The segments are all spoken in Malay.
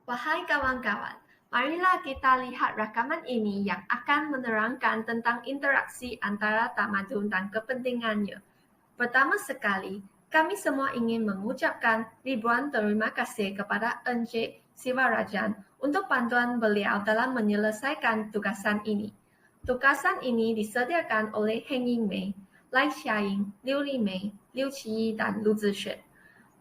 Wahai kawan-kawan, marilah kita lihat rakaman ini yang akan menerangkan tentang interaksi antara tamadun dan kepentingannya. Pertama sekali, kami semua ingin mengucapkan ribuan terima kasih kepada Encik Sivarajan untuk bantuan beliau dalam menyelesaikan tugasan ini. Tugasan ini disediakan oleh Heng Yingmei, Lai Xiaoying, Liu Limei, Liu Qiyi, dan Lu Zishui.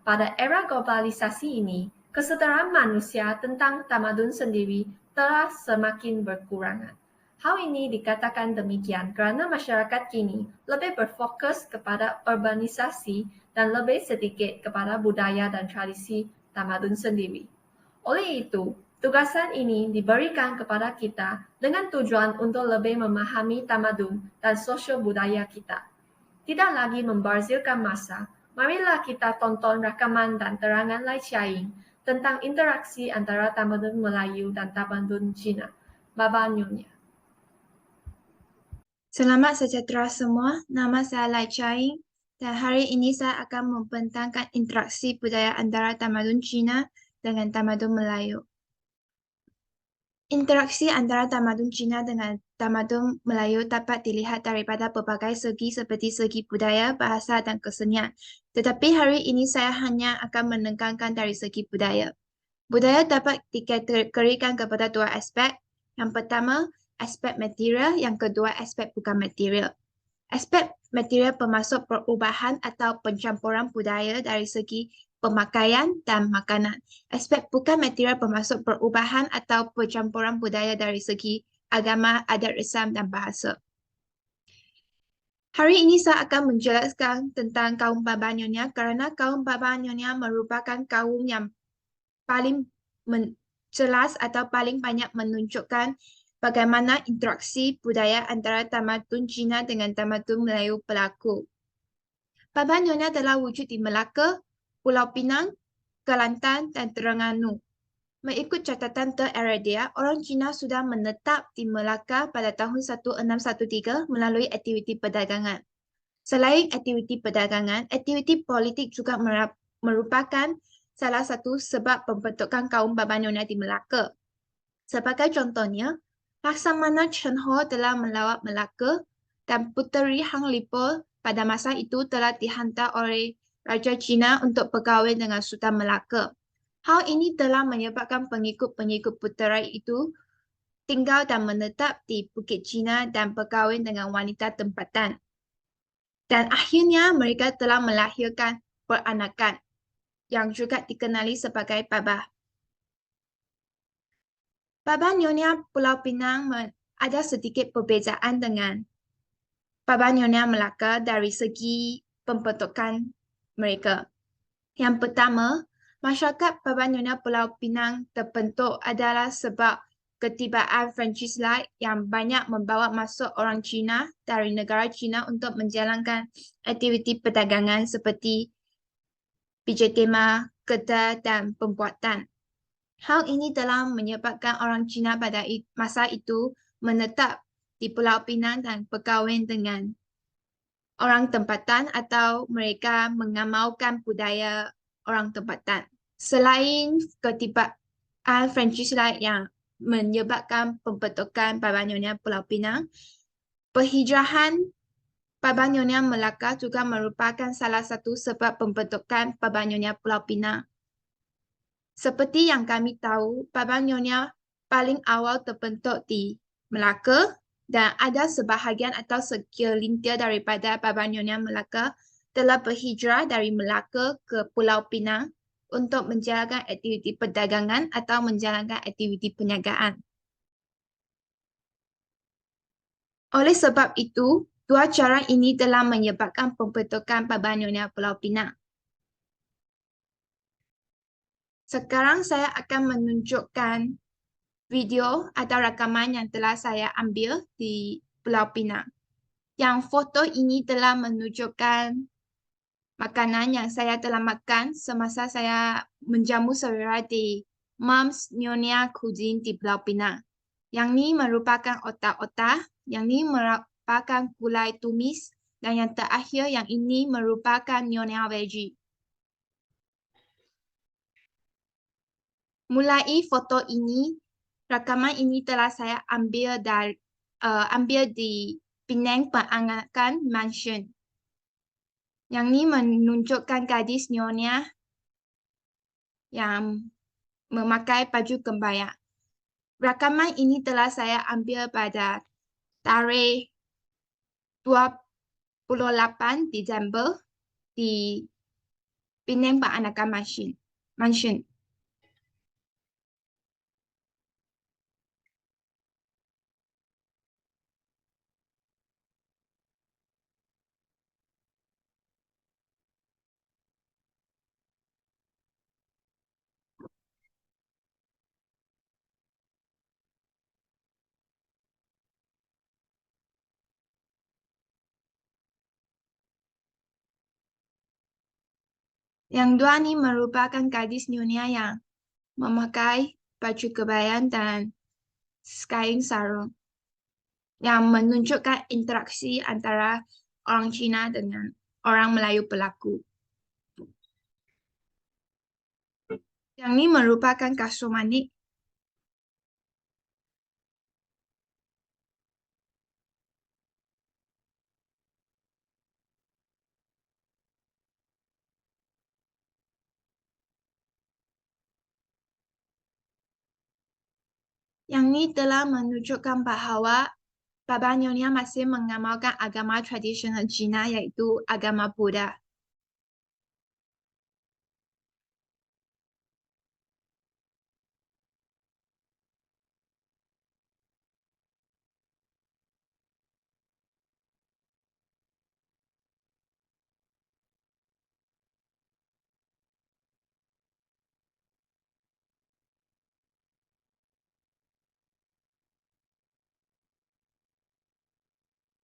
Pada era globalisasi ini, kesetaraan manusia tentang tamadun sendiri telah semakin berkurang. Hal ini dikatakan demikian karena masyarakat kini lebih berfokus kepada urbanisasi dan lebih sedikit kepada budaya dan tradisi tamadun sendiri. Oleh itu, tugasan ini diberikan kepada kita dengan tujuan untuk lebih memahami tamadun dan sosial budaya kita. Tidak lagi membazirkan masa, marilah kita tonton rakaman dan terangan Lai Xiaoying tentang interaksi antara tamadun Melayu dan tamadun Cina. Baba Nyonya. Selamat sejahtera semua, nama saya Lai Chai dan hari ini saya akan membentangkan interaksi budaya antara tamadun Cina dengan tamadun Melayu. Interaksi antara tamadun Cina dengan tamadun Melayu dapat dilihat daripada berbagai segi seperti segi budaya, bahasa, dan kesenian. Tetapi hari ini saya hanya akan menekankan dari segi budaya. Budaya dapat dikategorikan kepada dua aspek. Yang pertama, aspek material, yang kedua, aspek bukan material. Aspek material bermaksud perubahan atau pencampuran budaya dari segi pemakaian dan makanan. Aspek bukan material bermaksud perubahan atau pencampuran budaya dari segi agama, adat resam, dan bahasa. Hari ini saya akan menjelaskan tentang kaum Baba Nyonya kerana kaum Baba Nyonya merupakan kaum yang paling jelas atau paling banyak menunjukkan bagaimana interaksi budaya antara tamadun Cina dengan tamadun Melayu berlaku. Baba Nyonya telah wujud di Melaka, Pulau Pinang, Kelantan, dan Terengganu. Mengikut catatan The Aradia, orang Cina sudah menetap di Melaka pada tahun 1613 melalui aktiviti perdagangan. Selain aktiviti perdagangan, aktiviti politik juga merupakan salah satu sebab pembentukan kaum Baba Nyonya di Melaka. Sebagai contohnya, Laksamana Chen Ho telah melawat Melaka dan Puteri Hang Lipo pada masa itu telah dihantar oleh Raja Cina untuk berkahwin dengan Sultan Melaka. Hal ini telah menyebabkan pengikut-pengikut putera itu tinggal dan menetap di Bukit Cina dan berkahwin dengan wanita tempatan. Dan akhirnya mereka telah melahirkan peranakan yang juga dikenali sebagai Baba. Baba Nyonya Pulau Pinang ada sedikit perbezaan dengan Baba Nyonya Melaka dari segi pembentukan mereka. Yang pertama, masyarakat Baba Nyonya Pulau Pinang terbentuk adalah sebab ketibaan Francis Light yang banyak membawa masuk orang Cina dari negara Cina untuk menjalankan aktiviti perdagangan seperti pijat tema, kedah, dan pembuatan. Hal ini telah menyebabkan orang Cina pada masa itu menetap di Pulau Pinang dan berkahwin dengan orang tempatan atau mereka mengamalkan budaya orang tempatan. Selain ketibaan Francis Light yang menyebabkan pembentukan Baba Nyonya Pulau Pinang, perhijrahan Baba Nyonya Melaka juga merupakan salah satu sebab pembentukan Baba Nyonya Pulau Pinang. Seperti yang kami tahu, Baba Nyonya paling awal terbentuk di Melaka dan ada sebahagian atau segelintir daripada Baba Nyonya Melaka telah berhijrah dari Melaka ke Pulau Pinang untuk menjalankan aktiviti perdagangan atau menjalankan aktiviti perniagaan. Oleh sebab itu, dua cara ini telah menyebabkan pembentukan Baba Nyonya Pulau Pinang. Sekarang saya akan menunjukkan video atau rakaman yang telah saya ambil di Pulau Pinang. Yang foto ini telah menunjukkan makanan yang saya telah makan semasa saya menjamu saudara di Mom's Nyonya Cuisine di Pulau Pinang. Yang ini merupakan otak-otak, yang ini merupakan gulai tumis, dan yang terakhir yang ini merupakan Nyonya Veggie. Mulai foto ini, rakaman ini telah saya ambil di Penang Penangakan Mansion. Yang ini menunjukkan gadis nyonya yang memakai baju kebaya. Rakaman ini telah saya ambil pada tarikh 28 Disember di Penang Penangakan Mansion. Yang dua ini merupakan gadis nyonya yang memakai baju kebaya dan kain sarung yang menunjukkan interaksi antara orang Cina dengan orang Melayu pelaku. Yang ini merupakan kasur manik. Yang ini telah menunjukkan bahawa Baba Nyonya masih mengamalkan agama tradisional Cina yaitu agama Buddha.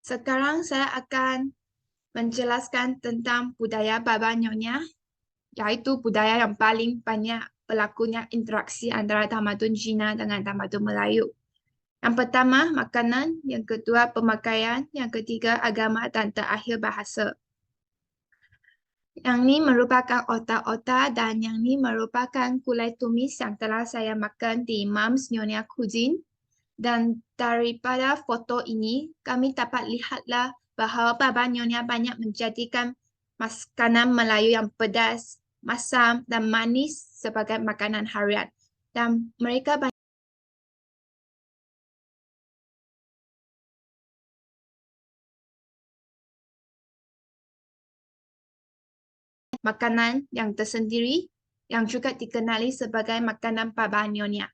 Sekarang saya akan menjelaskan tentang budaya Baba Nyonya, yaitu budaya yang paling banyak berlakunya interaksi antara tamadun Cina dengan tamadun Melayu. Yang pertama, makanan. Yang kedua, pemakaian. Yang ketiga, agama. Dan terakhir, bahasa. Yang ini merupakan otak-otak dan yang ini merupakan gulai tumis yang telah saya makan di Mom's Nyonya Cuisine. Dan daripada foto ini, kami dapat lihatlah bahawa Baba Nyonya banyak menjadikan makanan Melayu yang pedas, masam dan manis sebagai makanan harian. Dan mereka banyak makanan yang tersendiri yang juga dikenali sebagai makanan Baba Nyonya.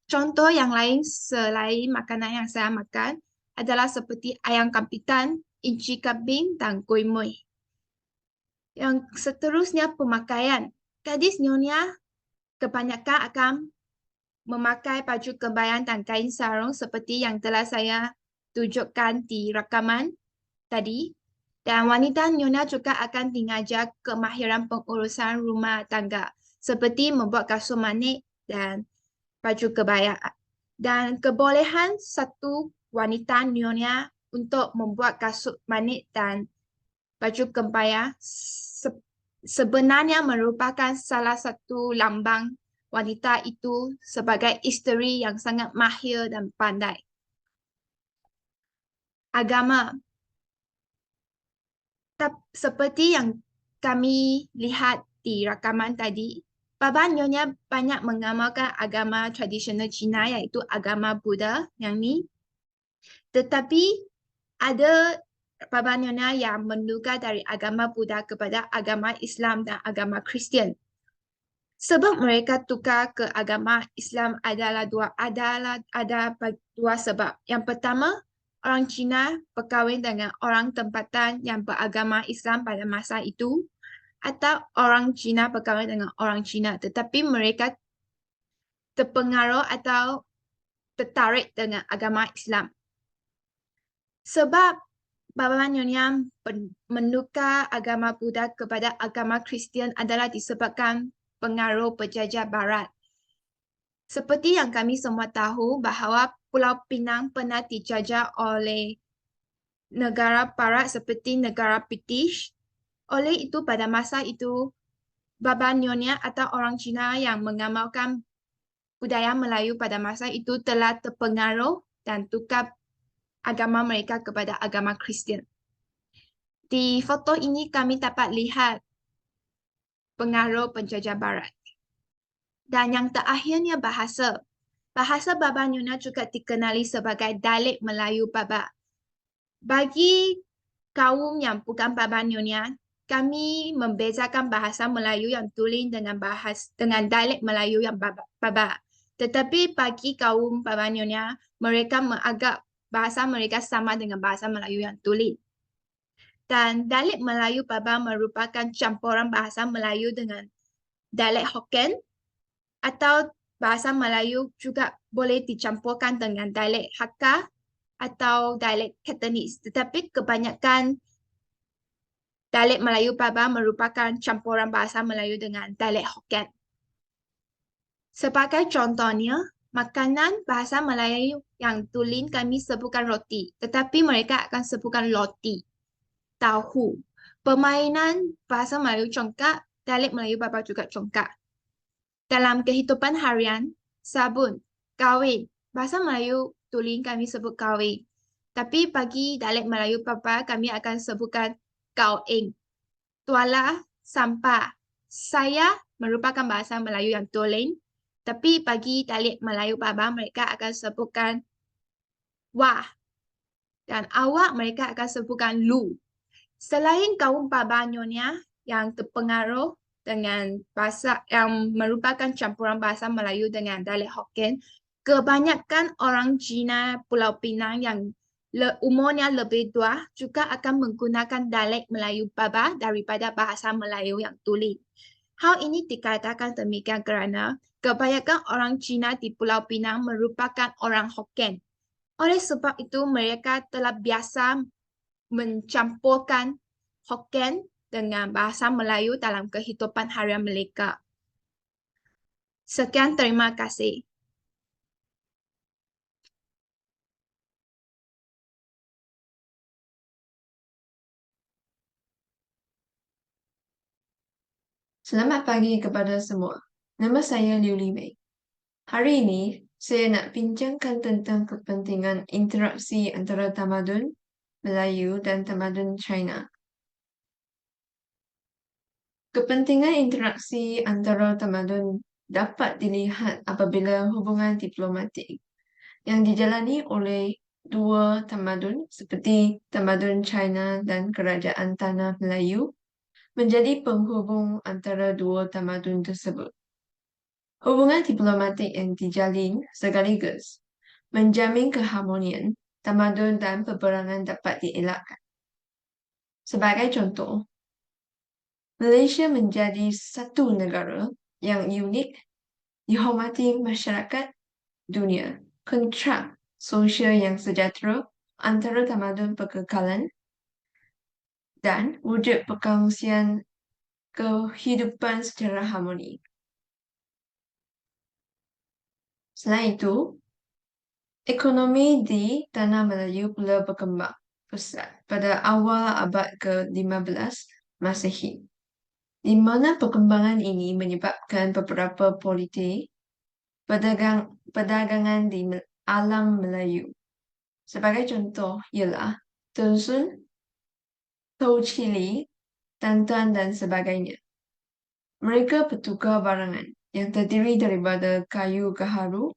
Contoh yang lain selain makanan yang saya makan adalah seperti ayam kampitan, inci kambing, dan kuih muih. Yang seterusnya pemakaian. Gadis nyonya kebanyakan akan memakai baju kebaya dan kain sarung seperti yang telah saya tunjukkan di rakaman tadi. Dan wanita nyonya juga akan diajar kemahiran pengurusan rumah tangga seperti membuat kasur manik dan baju kebaya. Dan kebolehan satu wanita nyonya untuk membuat kasut manik dan baju kebaya sebenarnya merupakan salah satu lambang wanita itu sebagai isteri yang sangat mahir dan pandai. Agama. Seperti yang kami lihat di rakaman tadi, Baba Nyonya banyak mengamalkan agama tradisional Cina iaitu agama Buddha yang ni. Tetapi ada Baba Nyonya yang menukar dari agama Buddha kepada agama Islam dan agama Kristian. Sebab mereka tukar ke agama Islam adalah dua sebab. Yang pertama, orang Cina berkahwin dengan orang tempatan yang beragama Islam pada masa itu, atau orang Cina berkahwin dengan orang Cina, tetapi mereka terpengaruh atau tertarik dengan agama Islam. Sebab Baba Nyonya menukar agama Buddha kepada agama Kristian adalah disebabkan pengaruh penjajah Barat. Seperti yang kami semua tahu bahawa Pulau Pinang pernah dijajah oleh negara Barat seperti negara British. Oleh itu pada masa itu Baba Nyonya atau orang Cina yang mengamalkan budaya Melayu pada masa itu telah terpengaruh dan tukar agama mereka kepada agama Kristian. Di foto ini kami dapat lihat pengaruh penjajah Barat. Dan yang terakhirnya bahasa. Bahasa Baba Nyonya juga dikenali sebagai dialek Melayu Baba. Bagi kaum yang bukan Baba Nyonya, kami membezakan bahasa Melayu yang tulen dengan dialek Melayu yang Baba. Tetapi bagi kaum Baba Nyonya, mereka menganggap bahasa mereka sama dengan bahasa Melayu yang tulen. Dan dialek Melayu Baba merupakan campuran bahasa Melayu dengan dialek Hokkien atau bahasa Melayu juga boleh dicampurkan dengan dialek Hakka atau dialek Cantonese. Tetapi kebanyakan dialek Melayu Baba merupakan campuran bahasa Melayu dengan dialek Hokkien. Sebagai contohnya, makanan bahasa Melayu yang tulen kami sebutkan roti, tetapi mereka akan sebutkan loti, tahu. Permainan bahasa Melayu congkak, dialek Melayu Baba juga congkak. Dalam kehidupan harian, sabun, kahwin, bahasa Melayu tulen kami sebut kahwin. Tapi bagi dialek Melayu Baba, kami akan sebutkan kawin. Tuala, sampah. Saya merupakan bahasa Melayu yang tulen, tapi bagi dialek Melayu Baba, mereka akan sebutkan wah. Dan awak mereka akan sebutkan lu. Selain kaum Baba Nyonya yang terpengaruh dengan bahasa yang merupakan campuran bahasa Melayu dengan dialek Hokkien, kebanyakan orang Cina Pulau Pinang yang umurnya lebih tua juga akan menggunakan dialek Melayu Baba daripada bahasa Melayu yang tulen. Hal ini dikatakan demikian kerana kebanyakan orang Cina di Pulau Pinang merupakan orang Hokkien. Oleh sebab itu, mereka telah biasa mencampurkan Hokkien dengan bahasa Melayu dalam kehidupan harian mereka. Sekian, terima kasih. Selamat pagi kepada semua. Nama saya Liu Li Mei. Hari ini, saya nak bincangkan tentang kepentingan interaksi antara tamadun Melayu dan tamadun China. Kepentingan interaksi antara tamadun dapat dilihat apabila hubungan diplomatik yang dijalani oleh dua tamadun seperti tamadun China dan Kerajaan Tanah Melayu menjadi penghubung antara dua tamadun tersebut. Hubungan diplomatik yang dijalin sekaligus menjamin keharmonian tamadun dan peperangan dapat dielakkan. Sebagai contoh, Malaysia menjadi satu negara yang unik dihormati masyarakat dunia. Kontrak sosial yang sejahtera antara tamadun perkekalan dan wujud perkongsian kehidupan secara harmoni. Selain itu, ekonomi di Tanah Melayu pula berkembang pesat pada awal abad ke-15 Masehi, di mana perkembangan ini menyebabkan beberapa politik perdagangan di alam Melayu. Sebagai contoh ialah Tunsun, Tau Cili, Tantan dan sebagainya. Mereka bertukar barangan yang terdiri daripada kayu gaharu,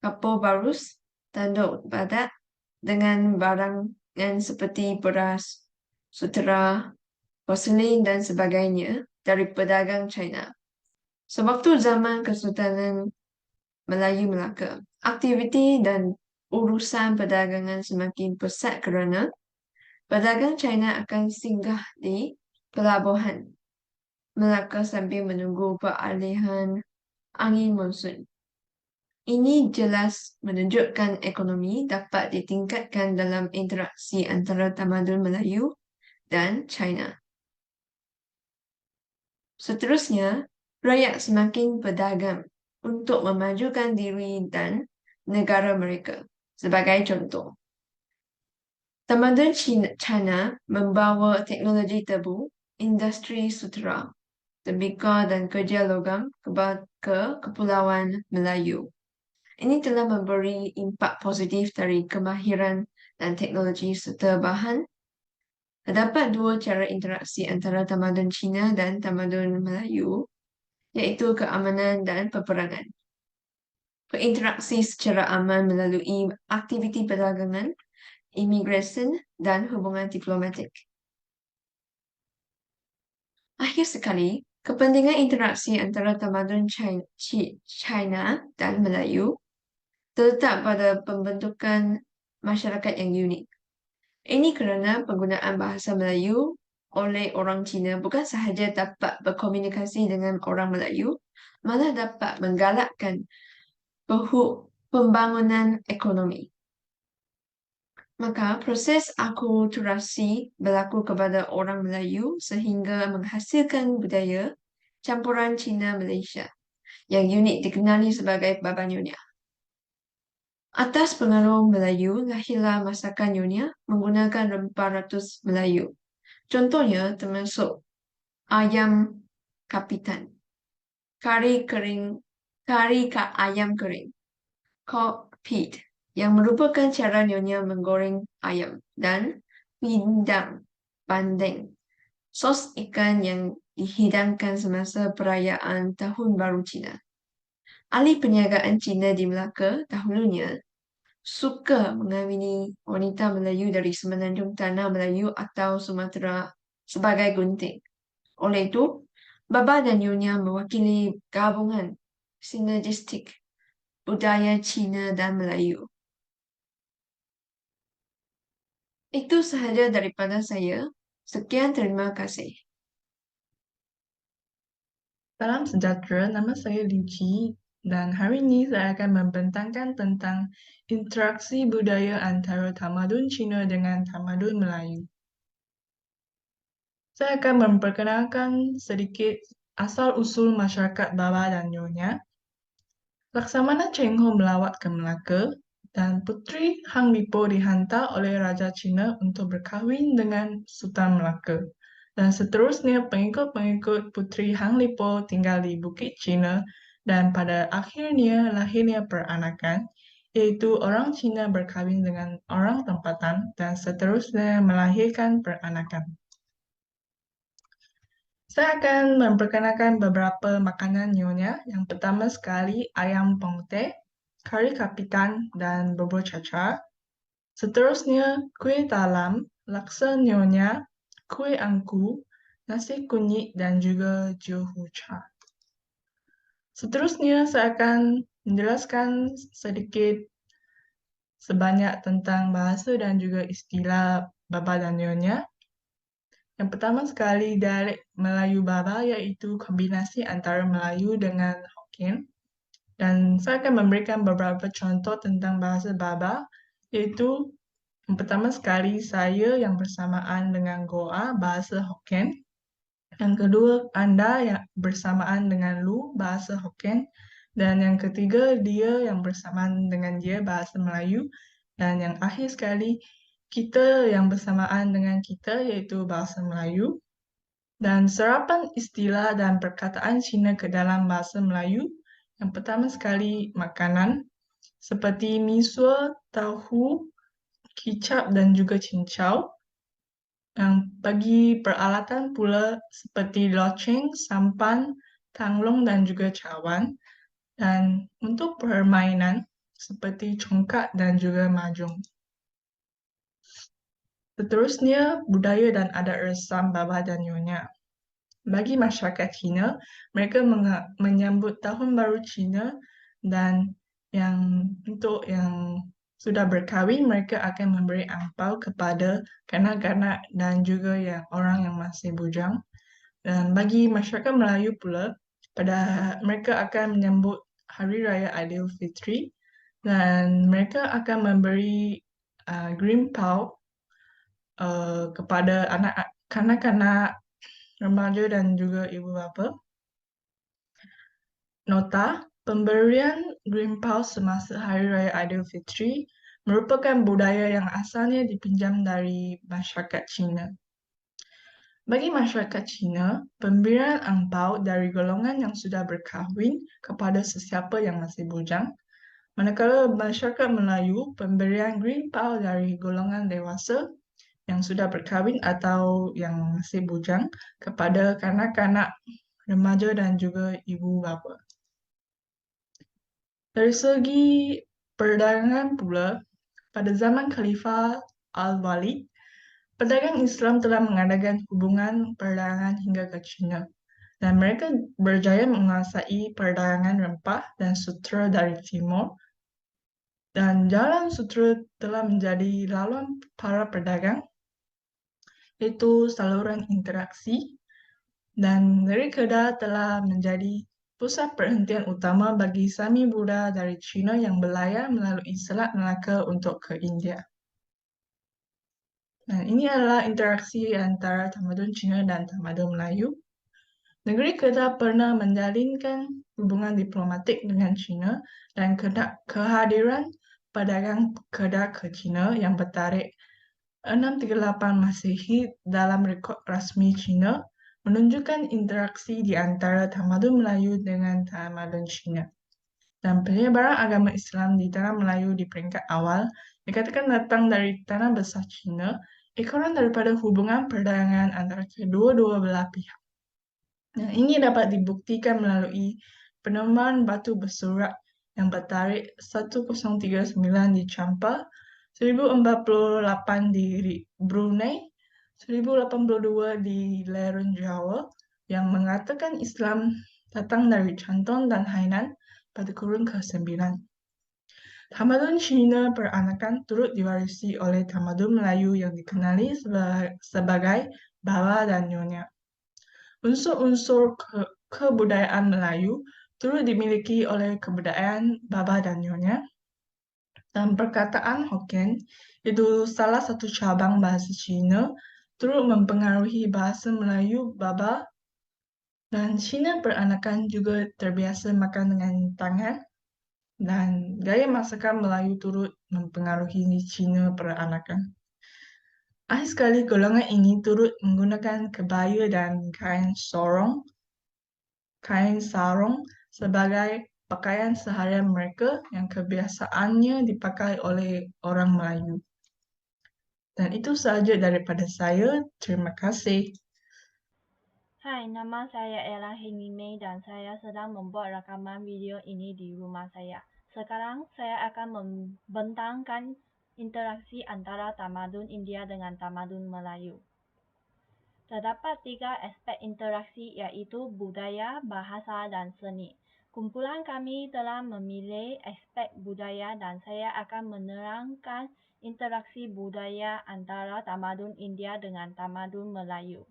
kapur barus, tanduk badak dengan barangan seperti beras, sutera, porselin dan sebagainya dari pedagang China. Sewaktu zaman Kesultanan Melayu Melaka, aktiviti dan urusan perdagangan semakin pesat kerana pedagang China akan singgah di pelabuhan Melaka sambil menunggu peralihan angin monsun. Ini jelas menunjukkan ekonomi dapat ditingkatkan dalam interaksi antara tamadun Melayu dan China. Seterusnya, rakyat semakin berdagang untuk memajukan diri dan negara mereka. Sebagai contoh, tamadun China membawa teknologi tebu, industri sutera, tembikar dan kerja logam ke Kepulauan Melayu. Ini telah memberi impak positif dari kemahiran dan teknologi serta bahan. Terdapat dua cara interaksi antara tamadun Cina dan tamadun Melayu, iaitu keamanan dan peperangan. Berinteraksi secara aman melalui aktiviti perdagangan, imigresen, dan hubungan diplomatik. Akhir sekali, kepentingan interaksi antara tamadun China dan Melayu terletak pada pembentukan masyarakat yang unik. Ini kerana penggunaan bahasa Melayu oleh orang Cina bukan sahaja dapat berkomunikasi dengan orang Melayu, malah dapat menggalakkan pembangunan ekonomi. Maka proses akulturasi berlaku kepada orang Melayu sehingga menghasilkan budaya campuran Cina-Malaysia yang unik dikenali sebagai Baba Nyonya. Atas pengaruh Melayu, lahirlah masakan Nyonya menggunakan rempah ratus Melayu. Contohnya termasuk ayam kapitan, kari ayam kering, cockpit, yang merupakan cara Nyonya menggoreng ayam, dan pindang bandeng, sos ikan yang dihidangkan semasa perayaan Tahun Baru Cina. Ahli perniagaan Cina di Melaka dahulunya suka mengawini wanita Melayu dari semenanjung tanah Melayu atau Sumatera sebagai gunting. Oleh itu, Baba dan Nyonya mewakili gabungan sinergistik budaya Cina dan Melayu. Itu sahaja daripada saya. Sekian, terima kasih. Salam sejahtera, nama saya Liu Qi, dan hari ini saya akan membentangkan tentang interaksi budaya antara tamadun Cina dengan tamadun Melayu. Saya akan memperkenalkan sedikit asal-usul masyarakat Baba dan Nyonya. Laksamana Cheng Ho melawat ke Melaka, dan Puteri Hang Lipo dihantar oleh Raja Cina untuk berkahwin dengan Sultan Melaka. Dan seterusnya pengikut-pengikut Puteri Hang Lipo tinggal di Bukit Cina, dan pada akhirnya lahirnya peranakan, iaitu orang Cina berkahwin dengan orang tempatan dan seterusnya melahirkan peranakan. Saya akan memperkenalkan beberapa makanan Nyonya. Yang pertama sekali ayam pengutih, kari kapitan, dan bubur cacar. Seterusnya kuih talam, laksa Nyonya, kuih angku, nasi kunyit, dan juga juhucha. Seterusnya saya akan menjelaskan sedikit sebanyak tentang bahasa dan juga istilah Baba dan Nyonya. Yang pertama sekali dialek Melayu Baba, iaitu kombinasi antara Melayu dengan Hokkien. Dan saya akan memberikan beberapa contoh tentang bahasa Baba, iaitu yang pertama sekali saya yang bersamaan dengan Goa, bahasa Hokkien. Yang kedua, Anda yang bersamaan dengan Lu, bahasa Hokkien. Dan yang ketiga, dia yang bersamaan dengan dia, bahasa Melayu. Dan yang akhir sekali, kita yang bersamaan dengan kita, iaitu bahasa Melayu. Dan serapan istilah dan perkataan Cina ke dalam bahasa Melayu. Yang pertama sekali, makanan, seperti misua, tahu, kicap, dan juga cincau. Yang bagi peralatan pula, seperti loceng, sampan, tanglong, dan juga cawan. Dan untuk permainan, seperti congkak dan juga mahjong. Seterusnya, budaya dan adat resam Baba dan Nyonya. Bagi masyarakat Cina, mereka menyambut Tahun Baru Cina, dan untuk yang sudah berkahwin, mereka akan memberi angpau kepada kanak-kanak dan juga orang yang masih bujang. Dan bagi masyarakat Melayu pula, mereka akan menyambut Hari Raya Aidilfitri, dan mereka akan memberi grimpau kepada kanak-kanak, remaja, dan juga ibu bapa. Nota, pemberian grimpau semasa Hari Raya Aidilfitri merupakan budaya yang asalnya dipinjam dari masyarakat Cina. Bagi masyarakat Cina, pemberian angpau dari golongan yang sudah berkahwin kepada sesiapa yang masih bujang, manakala masyarakat Melayu, pemberian green pau dari golongan dewasa yang sudah berkahwin atau yang masih bujang kepada kanak-kanak, remaja dan juga ibu bapa. Dari segi perdagangan pula, pada zaman Khalifah Al-Walid, pedagang Islam telah mengadakan hubungan perdagangan hingga ke China, dan mereka berjaya menguasai perdagangan rempah dan sutra dari timur, dan jalan sutra telah menjadi laluan para pedagang, yaitu saluran interaksi, dan dari Kedah telah menjadi pusat perhentian utama bagi Sami Buddha dari China yang berlayar melalui Selat Melaka untuk ke India. Nah, ini adalah interaksi antara tamadun Cina dan tamadun Melayu. Negeri Kedah pernah menjalinkan hubungan diplomatik dengan China dan kehadiran pedagang Kedah ke China yang bertarikh 638 Masehi dalam rekod rasmi China menunjukkan interaksi di antara tamadun Melayu dengan tamadun Cina. Dan penyebaran agama Islam di tanah Melayu di peringkat awal dikatakan datang dari tanah besar Cina, ekoran daripada hubungan perdagangan antara kedua-dua belah pihak. Nah, ini dapat dibuktikan melalui penemuan batu bersurat yang bertarikh 1039 di Champa, 1048 di Brunei, 1082 di lereng Jawa, yang mengatakan Islam datang dari Canton dan Hainan pada kurun ke-9. Tamadun Cina peranakan turut diwarisi oleh tamadun Melayu yang dikenali sebagai Baba dan Nyonya. Unsur-unsur kebudayaan Melayu turut dimiliki oleh kebudayaan Baba dan Nyonya. Dan perkataan Hokkien, itu salah satu cabang bahasa Cina, turut mempengaruhi bahasa Melayu Baba, dan Cina peranakan juga terbiasa makan dengan tangan, dan gaya masakan Melayu turut mempengaruhi Cina peranakan. Akhir sekali, golongan ini turut menggunakan kebaya dan kain sarung sebagai pakaian seharian mereka yang kebiasaannya dipakai oleh orang Melayu. Dan itu sahaja daripada saya. Terima kasih. Hai, nama saya Ella Hengimei dan saya sedang membuat rakaman video ini di rumah saya. Sekarang saya akan membentangkan interaksi antara tamadun India dengan tamadun Melayu. Terdapat 3 aspek interaksi iaitu budaya, bahasa, dan seni. Kumpulan kami telah memilih aspek budaya dan saya akan menerangkan interaksi budaya antara tamadun India dengan tamadun Melayu.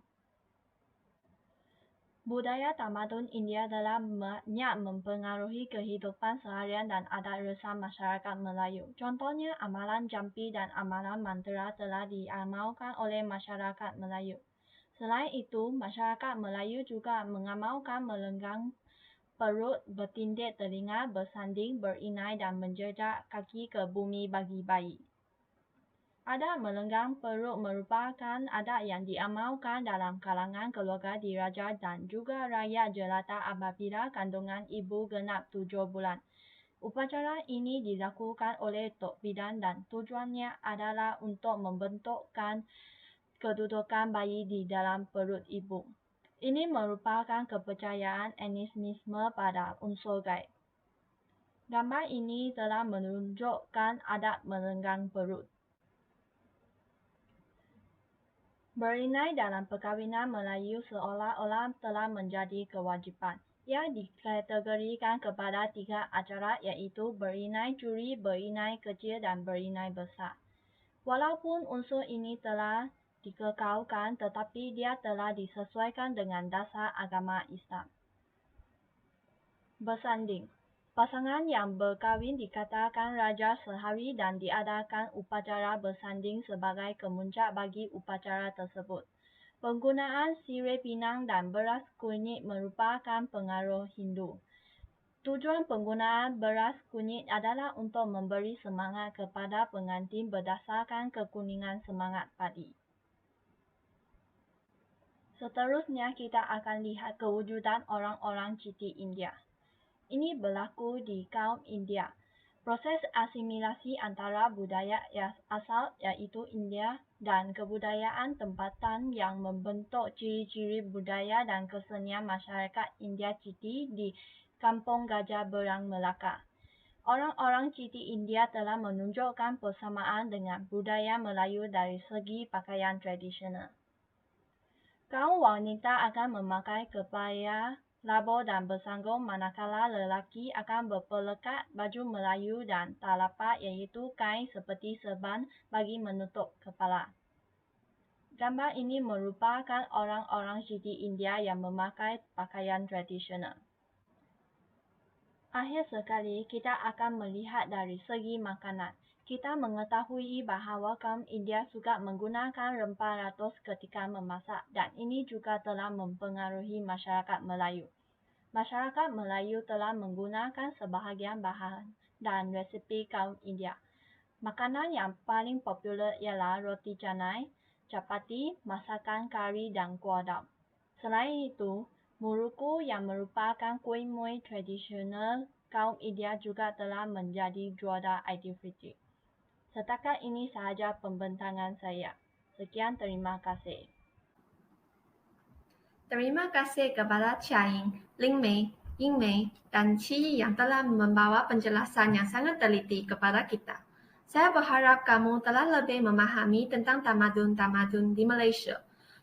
Budaya tamadun India telah banyak mempengaruhi kehidupan seharian dan adat resam masyarakat Melayu. Contohnya, amalan jampi dan amalan mantra telah diamalkan oleh masyarakat Melayu. Selain itu, masyarakat Melayu juga mengamalkan melenggang perut, bertindik telinga, bersanding, berinai dan menjejak kaki ke bumi bagi bayi. Adat melenggang perut merupakan adat yang diamalkan dalam kalangan keluarga diraja dan juga rakyat jelata apabila kandungan ibu genap 7 bulan. Upacara ini dilakukan oleh Tok Bidan dan tujuannya adalah untuk membentukkan kedudukan bayi di dalam perut ibu. Ini merupakan kepercayaan animisme pada unsur gaib. Gambar ini telah menunjukkan adat melenggang perut. Berinai dalam perkahwinan Melayu seolah-olah telah menjadi kewajipan. Ia dikategorikan kepada 3 acara iaitu berinai curi, berinai kecil dan berinai besar. Walaupun unsur ini telah dikekalkan tetapi dia telah disesuaikan dengan dasar agama Islam. Bersanding. Pasangan yang berkahwin dikatakan raja sehari dan diadakan upacara bersanding sebagai kemuncak bagi upacara tersebut. Penggunaan sirih pinang dan beras kunyit merupakan pengaruh Hindu. Tujuan penggunaan beras kunyit adalah untuk memberi semangat kepada pengantin berdasarkan kekuningan semangat padi. Seterusnya kita akan lihat kewujudan orang-orang Chiti India. Ini berlaku di kaum India. Proses asimilasi antara budaya asal yaitu India dan kebudayaan tempatan yang membentuk ciri-ciri budaya dan kesenian masyarakat India Chiti di Kampung Gajah Berang Melaka. Orang-orang Chiti India telah menunjukkan persamaan dengan budaya Melayu dari segi pakaian tradisional. Kaum wanita akan memakai kebaya, labor dan bersanggung manakala lelaki akan berpelekat baju Melayu dan talapak iaitu kain seperti serban bagi menutup kepala. Gambar ini merupakan orang-orang Chiti India yang memakai pakaian tradisional. Akhir sekali, kita akan melihat dari segi makanan. Kita mengetahui bahawa kaum India suka menggunakan rempah ratus ketika memasak dan ini juga telah mempengaruhi masyarakat Melayu. Masyarakat Melayu telah menggunakan sebahagian bahan dan resipi kaum India. Makanan yang paling popular ialah roti canai, chapati, masakan kari dan kuah dam. Selain itu, muruku yang merupakan kuih muih tradisional kaum India juga telah menjadi juara Aidilfitri. Setakat ini sahaja pembentangan saya. Sekian, terima kasih. Terima kasih kepada Chia Ying, Ling Mei, Ying Mei, dan Qi Yi yang telah membawa penjelasan yang sangat teliti kepada kita. Saya berharap kamu telah lebih memahami tentang tamadun-tamadun di Malaysia.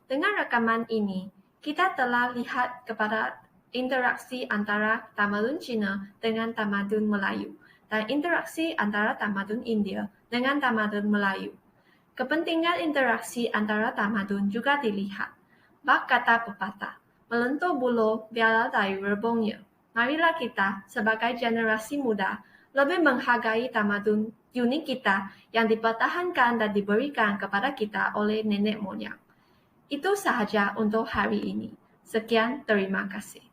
Dengan rekaman ini, kita telah lihat kepada interaksi antara tamadun Cina dengan tamadun Melayu dan interaksi antara tamadun India dengan tamadun Melayu. Kepentingan interaksi antara tamadun juga dilihat. Bak kata pepatah, melentur bulu biarlah dari rebungnya. Marilah kita sebagai generasi muda lebih menghargai tamadun unik kita yang dipertahankan dan diberikan kepada kita oleh nenek moyang. Itu sahaja untuk hari ini. Sekian, terima kasih.